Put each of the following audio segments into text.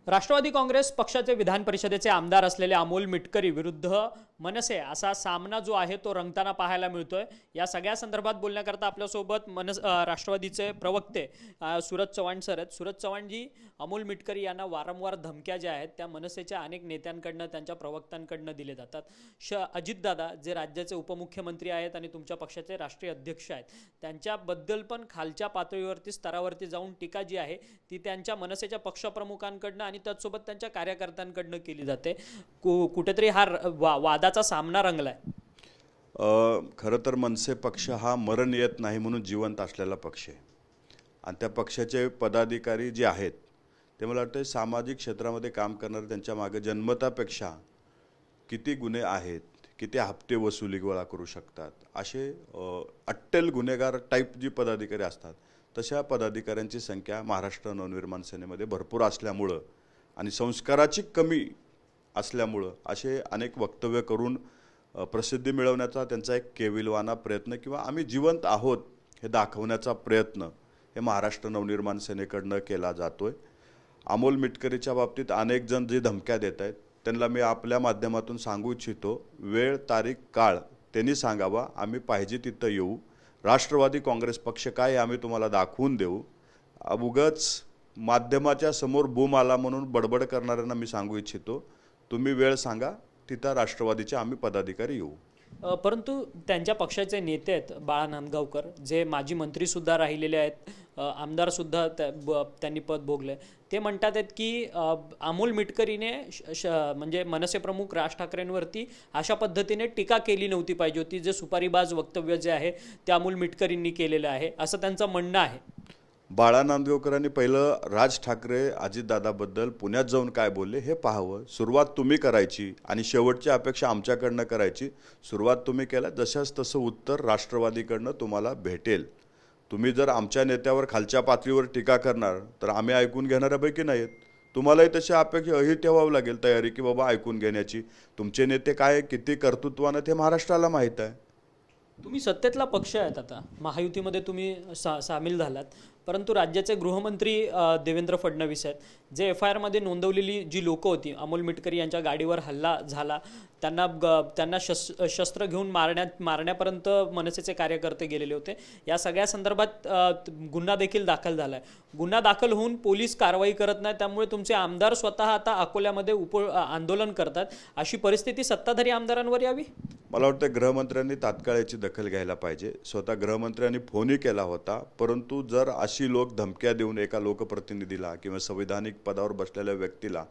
राष्ट्रवादी काँग्रेस पक्षाचे विधान परिषदेचे आमदार असलेले अमोल मिटकरी विरुद्ध मनसे असा सामना जो आहे तो रंगताना पाहायला मिळतोय। या सगळ्या संदर्भात बोलण्याकरता आपल्यासोबत राष्ट्रवादीचे प्रवक्ते सूरज चव्हाण सर आहेत। सूरज चव्हाण जी, अमोल मिटकरी यांना वारंवार धमक्या ज्या आहेत त्या मनसेच्या अनेक नेत्यांकडनं त्यांच्या प्रवक्त्यांकडनं दिले जातात। अजितदादा जे राज्याचे उपमुख्यमंत्री आहेत आणि तुमच्या पक्षाचे राष्ट्रीय अध्यक्ष आहेत, त्यांच्याबद्दल पण खालच्या पातळीवरती स्तरावरती जाऊन टीका जी आहे ती त्यांच्या मनसेच्या पक्षप्रमुखांकडनं आणि त्याचसोबत त्यांच्या कार्यकर्त्यांकडनं केली जाते। कुठेतरी हा वादाचा सामना रंगलाय। खरं तर मनसे पक्ष हा मरण येत नाही म्हणून जिवंत असलेला पक्ष आहे आणि त्या पक्षाचे पदाधिकारी जे आहेत ते मला वाटतं सामाजिक क्षेत्रामध्ये काम करणारे त्यांच्या मागे जन्मतापेक्षा किती गुन्हे आहेत, किती हप्ते वसुली गोळा करू शकतात, असे अट्टल गुन्हेगार टाईप जी पदाधिकारी असतात तशा पदाधिकाऱ्यांची संख्या महाराष्ट्र नवनिर्माण सेनेमध्ये भरपूर असल्यामुळं आणि संस्काराची कमी असल्यामुळं असे अनेक वक्तव्य करून प्रसिद्धी मिळवण्याचा त्यांचा एक केविलवाना प्रयत्न किंवा आम्ही जिवंत आहोत हे दाखवण्याचा प्रयत्न हे महाराष्ट्र नवनिर्माण सेनेकडनं केला जातोय। अमोल मिटकरीच्या बाबतीत अनेक जण जे धमक्या देत आहेत त्यांना मी आपल्या माध्यमातून सांगू इच्छितो, वेळ तारीख काळ त्यांनी सांगावा, आम्ही पाहिजे तिथं येऊ। राष्ट्रवादी काँग्रेस पक्ष काय आम्ही तुम्हाला दाखवून देऊ। उगाच माध्यमाच्या समोर बूम आला म्हणून बडबड करणाऱ्यांना मी सांगू इच्छितो, तुम्ही वेळ सांगा, तिथं राष्ट्रवादीचे आम्ही पदाधिकारी येऊ। परंतु त्यांच्या पक्षाचे नेते आहेत बाळा नांदगावकर, जे माजी मंत्री सुद्धा राहिलेले आहेत, आमदार सुद्धा त्यांनी पद भोगले, ते म्हणतात आहेत की अमोल मिटकरीने म्हणजे मनसे प्रमुख राज ठाकरेंवरती अशा पद्धतीने टीका केली नव्हती पाहिजे होती, जे सुपारीबाज वक्तव्य जे आहे ते अमोल मिटकरींनी केलेलं आहे असं त्यांचं म्हणणं आहे। बाळा नांदगावकरांनी पहिलं राज ठाकरे अजितदादाबद्दल पुण्यात जाऊन काय बोलले हे पाहावं। सुरुवात तुम्ही करायची आणि शेवटची अपेक्षा आमच्याकडनं करायची। सुरुवात तुम्ही केला, जशाच तसं उत्तर राष्ट्रवादीकडनं तुम्हाला भेटेल। तुम्ही जर आमच्या नेत्यावर खालच्या पातळीवर टीका करणार तर आम्ही ऐकून घेणाऱ्यापैकी नाहीत। तुम्हालाही तशी अपेक्षा ही ठेवावी लागेल तयारी की बाबा ऐकून घेण्याची। तुमचे नेते काय किती कर्तृत्वानं ते महाराष्ट्राला माहीत आहे। तुम्ही सत्तेतला पक्ष आहेत, आता महायुतीमध्ये तुम्ही सामील झालात, परंतु राज्याचे गृहमंत्री देवेंद्र फडणवीस आहेत, जे FIR मध्ये नोंदवलेली जी लोक होती, अमोल मिटकरी यांच्या गाडीवर हल्ला झाला, त्यांना शस्त्र घेऊन मारण्यापर्यंत मनसेचे कार्यकर्ते गेलेले होते, या सगळ्या संदर्भात गुन्हा देखील दाखल झालाय। गुन्हा दाखल होऊन पोलीस कारवाई करत नाही, त्यामुळे तुमचे आमदार स्वतः आता अकोल्यामध्ये आंदोलन करतात। अशी परिस्थिती सत्ताधारी आमदारांवर यावी? मला वाटतं गृहमंत्र्यांनी तात्काळ याची दखल घ्यायला पाहिजे। स्वतः गृहमंत्र्यांनी फोनही केला होता, परंतु जर अशी लोक धमक्या देऊन एका लोकप्रतिनिधीला किंवा संविधानिक पदावर बसलेल्या व्यक्तीला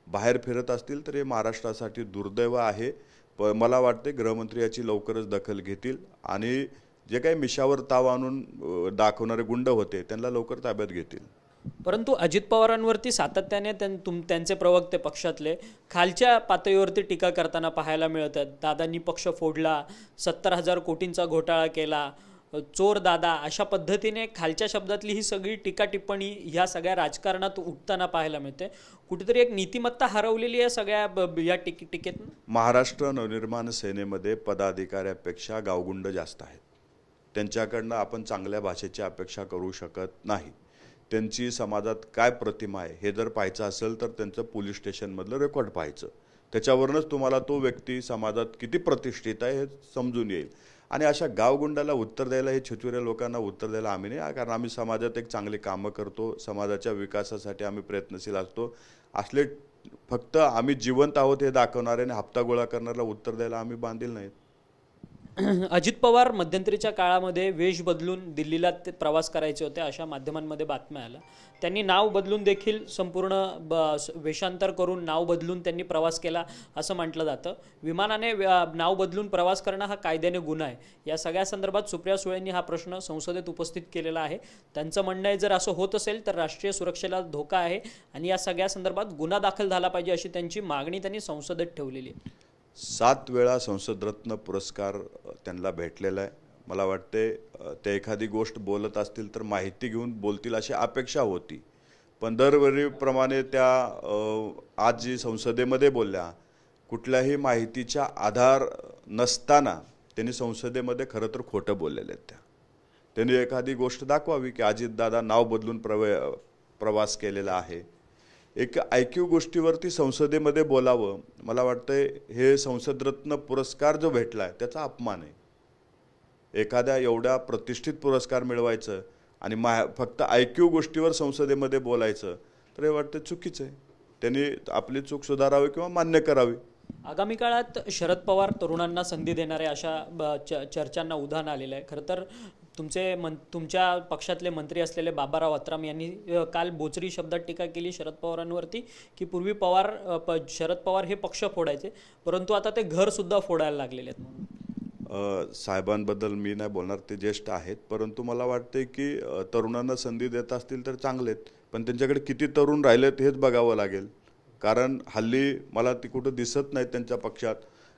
बाहेर फिरत असतील तर हे महाराष्ट्रासाठी दुर्दैव आहे। मला वाटते गृहमंत्री याची लवकरच दखल घेतील आणि जे काही मिशावर ताव आणून दाखवणारे गुंड होते त्यांना लवकर ताब्यात घेतील। परंतु अजित पवारांवरती सातत्याने त्यांचे प्रवक्ते पक्षातले खालच्या पातळीवरती टीका करताना पाहायला मिळत आहेत। दादांनी पक्ष फोडला, 70,000 कोटींचा घोटाळा केला, चोर दादा, अशा पद्धतीने खालच्या शब्दातली ही सगळी टीका टिप्पणी ह्या सगळ्या राजकारणात उठताना पाहायला मिळते। कुठेतरी एक नीतिमत्ता हरवलेली आहे सगळ्या या टीकेत। महाराष्ट्र नवनिर्माण सेनेमध्ये पदाधिकाऱ्यापेक्षा गावगुंड जास्त आहेत। त्यांच्याकडनं आपण चांगल्या भाषेची अपेक्षा करू शकत नाही। त्यांची समाजात काय प्रतिमा आहे हे जर पाहायचं असेल तर त्यांचं पोलीस स्टेशनमधलं रेकॉर्ड पाहायचं, त्याच्यावरूनच तुम्हाला तो व्यक्ती समाजात किती प्रतिष्ठित आहे हे समजून येईल। आणि अशा गावगुंडाला उत्तर द्यायला, हे छिचुऱ्या लोकांना उत्तर द्यायला आम्ही नाही, कारण आम्ही समाजात एक चांगली कामं करतो, समाजाच्या विकासासाठी आम्ही प्रयत्नशील असतो। असले फक्त आम्ही जिवंत आहोत हे दाखवणारे आणि हप्ता गोळा करणाऱ्याला उत्तर द्यायला आम्ही बांधील नाहीत। अजित पवार मध्यंतरीच्या काळामध्ये वेश बदलून दिल्लीला ते प्रवास करायचे होते, अशा माध्यमांमध्ये बातम्या आल्या। त्यांनी नाव बदलून देखील संपूर्ण वेषांतर करून नाव बदलून त्यांनी प्रवास केला असं म्हटलं जातं। विमानाने नाव बदलून प्रवास करणं हा कायद्याने गुन्हा आहे। या सगळ्या संदर्भात सुप्रिया सुळेंनी हा प्रश्न संसदेत उपस्थित केलेला आहे। त्यांचं म्हणणं आहे जर असं होत असेल तर राष्ट्रीय सुरक्षेला धोका आहे आणि या सगळ्या संदर्भात गुन्हा दाखल झाला पाहिजे अशी त्यांची मागणी त्यांनी संसदेत ठेवलेली आहे। 7 वेळा संसद रत्न पुरस्कार त्यांना भेटलेला आहे। मला वाटते ते एखादी गोष्ट बोलत असतील तर माहिती घेऊन बोलतील अशी अपेक्षा होती, पण दरवेळीप्रमाणे त्या आज जी संसदेमध्ये बोलल्या कुठल्याही माहितीचा आधार नसताना त्यांनी संसदेमध्ये खरं तर खोटं बोललेले आहेत। त्यांनी एखादी गोष्ट दाखवावी की अजितदादा नाव बदलून प्रवास केलेला आहे, एक IQ गोष्टीवरती संसदेमध्ये बोलावं, मला वाटतंय हे संसदरत्न पुरस्कार जो भेटला आहे त्याचा अपमान आहे. एखाद्या एवढ्या प्रतिष्ठित पुरस्कार मिळवायचं आणि फक्त IQ गोष्टीवर संसदेमध्ये बोलायचं तर हे वाटतं चुकीचं आहे. त्यांनी आपली चूक सुधारावी किंवा मान्य करावी. आगामी काळात शरद पवार तरुणांना संधी देणारे अशा चर्चांना उधाण आलेलं आहे. खरं तर तुमच्या पक्षातले मंत्री असलेले बाबाराव अत्राम यांनी काल बोचरी शब्दात टीका केली शरद पवारांवरती की पूर्वी शरद पवार हे पक्ष फोडायचे, परंतु आता ते घर सुद्धा फोडायला लागलेले आहेत म्हणून. साहेबांबद्दल मी नाही बोलणार, ते ज्येष्ठ आहेत, परंतु मला वाटते की तरुणांना संधी देत असतील तर चांगलेत, पण त्यांच्याकडे किती तरुण राहिलेत हेच बघावं लागेल. कारण हल्ली मला ती कुठं दिसत नाहीत त्यांच्या पक्षात.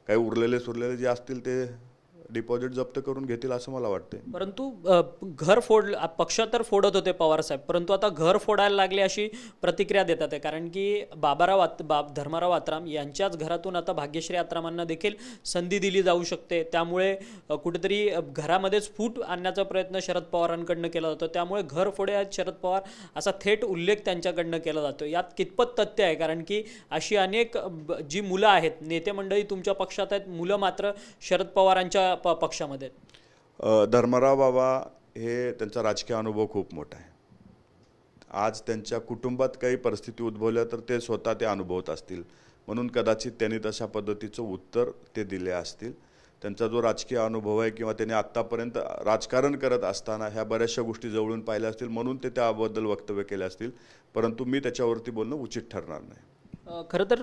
काही उरलेले जे असतील ते डिपॉझिट जप्त करून घेतील असं मला वाटते. परंतु पक्ष तर फोडत होते पवार साहेब, परंतु आता घर फोडायला लागले अशी प्रतिक्रिया देतात आहे. कारण की धर्माराव अत्राम यांच्याच घरातून आता भाग्यश्री अत्रामांना देखील संधी दिली जाऊ शकते. त्यामुळे कुठेतरी घरामध्येच फूट आणण्याचा प्रयत्न शरद पवारांकडनं केला जातो. त्यामुळे घर फोडे आहेत शरद पवार असा थेट उल्लेख त्यांच्याकडनं केला जातो. यात कितपत तथ्य आहे? कारण की अशी अनेक जी मुलं आहेत, नेते मंडळी तुमच्या पक्षात आहेत, मुलं मात्र शरद पवारांच्या पक्षामध्ये. धर्मराव बाबा हे त्यांचा राजकीय अनुभव खूप मोठा आहे. आज त्यांच्या कुटुंबात काही परिस्थिती उद्भवल्या तर ते स्वतः ते अनुभवत असतील, म्हणून कदाचित त्यांनी तशा पद्धतीचं उत्तर ते दिले असतील. त्यांचा जो राजकीय अनुभव आहे किंवा त्यांनी आत्तापर्यंत राजकारण करत असताना ह्या बऱ्याचशा गोष्टी जवळून पाहिल्या असतील, म्हणून ते त्याबद्दल वक्तव्य केले असतील, परंतु मी त्याच्यावरती बोलणं उचित ठरणार नाही. खरं तर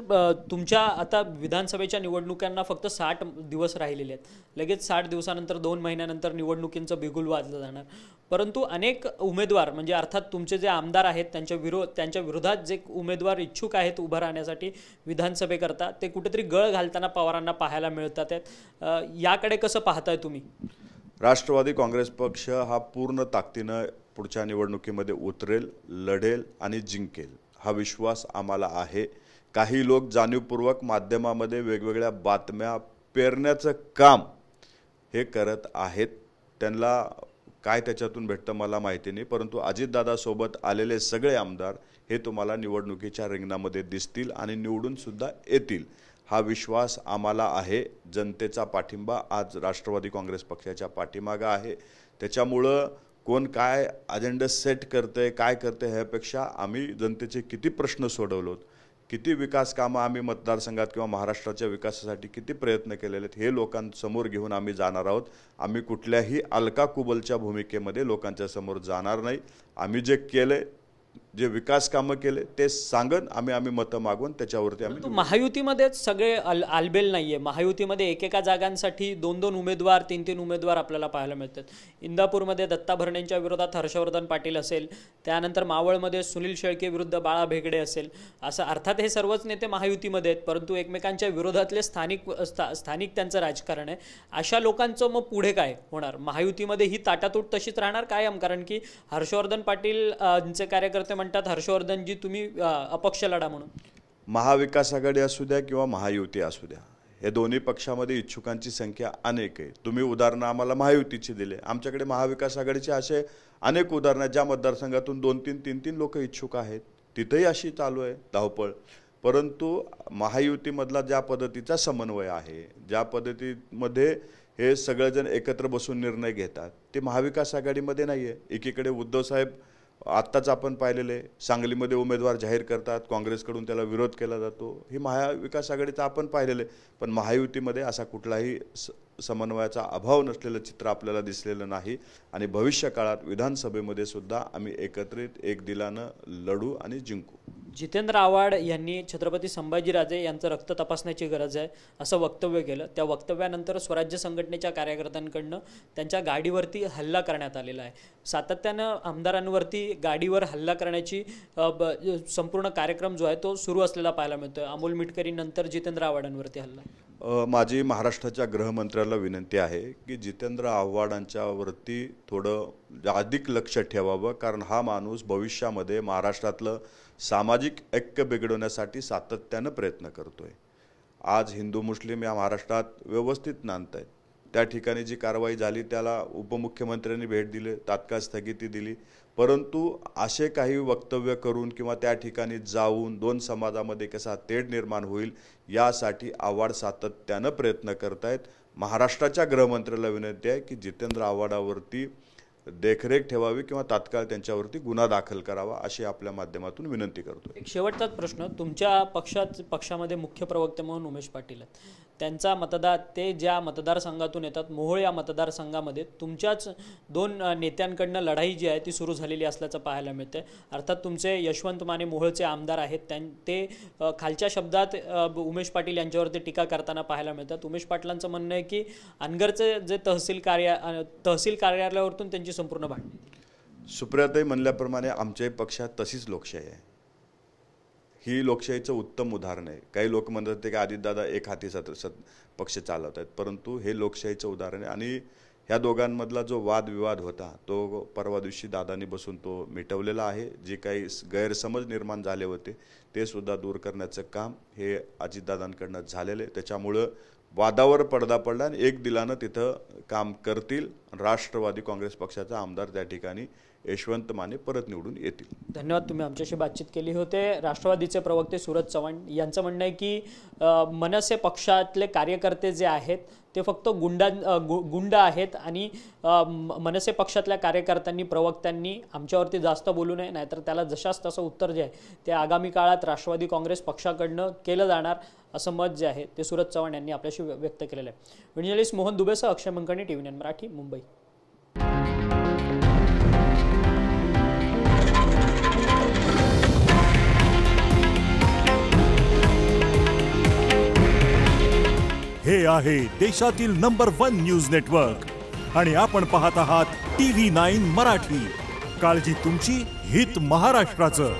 तुमच्या आता विधानसभेच्या निवडणुकांना फक्त 60 दिवस राहिलेले आहेत. लगेच 60 दिवसानंतर 2 महिन्यानंतर निवडणुकींचं बिगुल वाजलं जाणार. परंतु अनेक उमेदवार म्हणजे अर्थात तुमचे जे आमदार आहेत त्यांच्या विरोधात जे उमेदवार इच्छुक आहेत उभं राहण्यासाठी विधानसभेकरता, ते कुठेतरी गळ घालताना पवारांना पाहायला मिळतात आहेत. याकडे कसं पाहताय तुम्ही? राष्ट्रवादी काँग्रेस पक्ष हा पूर्ण ताकदीनं पुढच्या निवडणुकीमध्ये उतरेल, लढेल आणि जिंकेल हा विश्वास आम्हाला आहे. काही लोक जाणीवपूर्वक माध्यमामध्ये वेगवेगळ्या बातम्या पेरण्याचं काम हे करत आहेत. त्यांना काय त्याच्यातून भेटतं मला माहिती नाही, परंतु अजितदादासोबत आलेले सगळे आमदार हे तुम्हाला निवडणुकीच्या रिंगणामध्ये दिसतील आणि निवडूनसुद्धा येतील हा विश्वास आम्हाला आहे. जनतेचा पाठिंबा आज राष्ट्रवादी काँग्रेस पक्षाच्या पाठीमागं आहे. त्याच्यामुळं कोण काय अजेंडा सेट करतंय, काय करतंय ह्यापेक्षा आम्ही जनतेचे किती प्रश्न सोडवलोत, किती विकास कामं आम्ही मतदारसंघात किंवा महाराष्ट्राच्या विकासासाठी किती प्रयत्न केलेले आहेत हे लोकांसमोर घेऊन आम्ही जाणार आहोत. आम्ही कुठल्याही अलका कुबलच्या भूमिकेमध्ये लोकांच्या समोर जाणार नाही. आम्ही जे केले, जे विकास कामं केले ते सांगन आम्ही मतं मागून त्याच्यावरती आम्ही. महायुतीमध्येच सगळे आलबेल नाहीये. महायुतीमध्ये एकेका जागांसाठी 2-2 उमेदवार 3-3 उमेदवार आपल्याला पाहायला मिळतात. इंदापूरमध्ये दत्ता भरणेंच्या विरोधात हर्षवर्धन पाटील असेल, त्यानंतर मावळमध्ये सुनील शेळके विरुद्ध बाळा भेगडे असेल, असं अर्थात हे सर्वच नेते महायुतीमध्ये आहेत, परंतु एकमेकांच्या विरोधातले स्थानिक त्यांचं राजकारण आहे. अशा लोकांचं मग पुढे काय होणार? महायुतीमध्ये ही ताटातूट तशीच राहणार कायम? कारण की हर्षवर्धन पाटील चे कार्यकर्ते म्हणतात हर्षवर्धनजी तुम्ही अपक्ष लढा म्हणून. महाविकास आघाडी असू द्या किंवा महायुती असू द्या, हे दोन्ही पक्षामध्ये इच्छुकांची संख्या अनेक आहे. तुम्ही उदाहरणं आम्हाला महायुतीची दिले, आमच्याकडे महाविकास आघाडीचे असे अनेक उदाहरणं ज्या मतदारसंघातून 2-3 लोक इच्छुक आहेत, तिथंही अशी चालू आहे धावपळ. परंतु महायुतीमधला ज्या पद्धतीचा समन्वय आहे, ज्या पद्धतीमध्ये हे सगळेजण एकत्र बसून निर्णय घेतात, ते महाविकास आघाडीमध्ये नाही आहे. एकीकडे उद्धवसाहेब आत्ताच आपण पाहिलेले सांगलीमध्ये उमेदवार जाहीर करतात, काँग्रेसकडून त्याला विरोध केला जातो, ही महाविकास आघाडीचं आपण पाहिलेले. पण महायुतीमध्ये असा कुठलाही समन्वयाचा अभाव नसलेलं चित्र आपल्याला दिसलेलं नाही आणि भविष्य काळात विधानसभेमध्ये सुद्धा आम्ही एकत्रित एक दिलानं लढू आणि जिंकू. जितेंद्र आव्हाड यांनी छत्रपती संभाजीराजे यांचं रक्त तपासण्याची गरज आहे असं वक्तव्य केलं. त्या वक्तव्यानंतर स्वराज्य संघटनेच्या कार्यकर्त्यांकडनं त्यांच्या गाडीवरती हल्ला करण्यात आलेला आहे. सातत्यानं आमदारांवरती गाडीवर हल्ला करण्याची संपूर्ण कार्यक्रम जो आहे तो सुरू असलेला पाहायला मिळतोय. अमोल मिटकरीनंतर जितेंद्र आव्हाडांवरती हल्ला. माझी महाराष्ट्राच्या गृहमंत्र्याला विनंती आहे की जितेंद्र आव्हाडांच्यावरती थोडं अधिक लक्ष ठेवावं, कारण हा माणूस भविष्यामध्ये महाराष्ट्रातलं सामाजिक ऐक्य बिघडवण्यासाठी सातत्यानं प्रयत्न करतोय. आज हिंदू मुस्लिम या महाराष्ट्रात व्यवस्थित नांदत आहेत. त्या ठिकाणी जी कारवाई झाली त्याला उपमुख्यमंत्र्यांनी भेट दिली, तात्काळ स्थगिती दिली, परंतु असे काही वक्तव्य करून किंवा त्या ठिकाणी जाऊन दोन समाजामध्ये कसा तेढ निर्माण होईल यासाठी आव्हाड सातत्यानं प्रयत्न करतायत. महाराष्ट्राच्या गृहमंत्र्याला विनंती आहे की जितेंद्र आव्हाडावरती देखरेख ठेवावी किंवा तात्काळ त्यांच्यावरती गुन्हा दाखल करावा अशी आपल्या माध्यमातून विनंती करतो. एक शेवटचाच प्रश्न, तुमच्या पक्षामध्ये मुख्य प्रवक्ते म्हणून उमेश पाटील आहेत. त्यांचा मतदार ते ज्या मतदारसंघातून येतात, मोहोळ या मतदारसंघामध्ये तुमच्याच दोन नेत्यांकडनं लढाई जी आहे ती सुरू झालेली असल्याचं पाहायला मिळते. अर्थात तुमचे यशवंत माने मोहोळचे आमदार आहेत, ते खालच्या शब्दात उमेश पाटील यांच्यावरती टीका करताना पाहायला मिळतात. उमेश पाटलांचं म्हणणं आहे की अनगरचे जे तहसील कार्यालयावरतून त्यांची संपूर्ण भांडणी. सुप्रियाताई म्हणल्याप्रमाणे आमच्याही पक्षात तशीच लोकशाही आहे. ही लोकशाहीचं उत्तम उदाहरण आहे. काही लोक म्हणतात की अजितदादा एक हाती पक्ष चालवत आहेत, परंतु हे लोकशाहीचं उदाहरण आहे. आणि ह्या दोघांमधला जो वादविवाद होता तो परवा दिवशी दादांनी बसून तो मिटवलेला आहे. जे काही गैरसमज निर्माण झाले होते ते सुद्धा दूर करण्याचं काम हे अजितदादांकडनं झालेलं आहे. त्याच्यामुळं वादावर पडदा पडला आणि एक दिलानं तिथं काम करतील. राष्ट्रवादी काँग्रेस पक्षाचा आमदार त्या ठिकाणी यशवंत माने परत निवडून येतील. धन्यवाद, तुम्ही आमच्याशी बातचीत केली होते. राष्ट्रवादीचे प्रवक्ते सूरज चव्हाण यांचं म्हणणं आहे की मनसे पक्षातले कार्यकर्ते जे आहेत ते फक्त गुंड आहेत आणि मनसे पक्षातल्या कार्यकर्त्यांनी प्रवक्त्यांनी आमच्यावरती जास्त बोलू नये, नाहीतर त्याला जशास तसं उत्तर जे आहे ते आगामी काळात राष्ट्रवादी काँग्रेस पक्षाकडनं केलं जाणार असं मत जे आहे ते सूरज चव्हाण यांनी आपल्याशी व्यक्त केलेलं आहे. जर्नलिस्ट मोहन दुबेसह अक्षय मंकणी, TV9 मराठी, मुंबई. हे आहे देशातील नंबर 1 न्यूज नेटवर्क आणि आपण पाहत आहात TV9 मराठी. काळजी तुमची, हित महाराष्ट्राचं.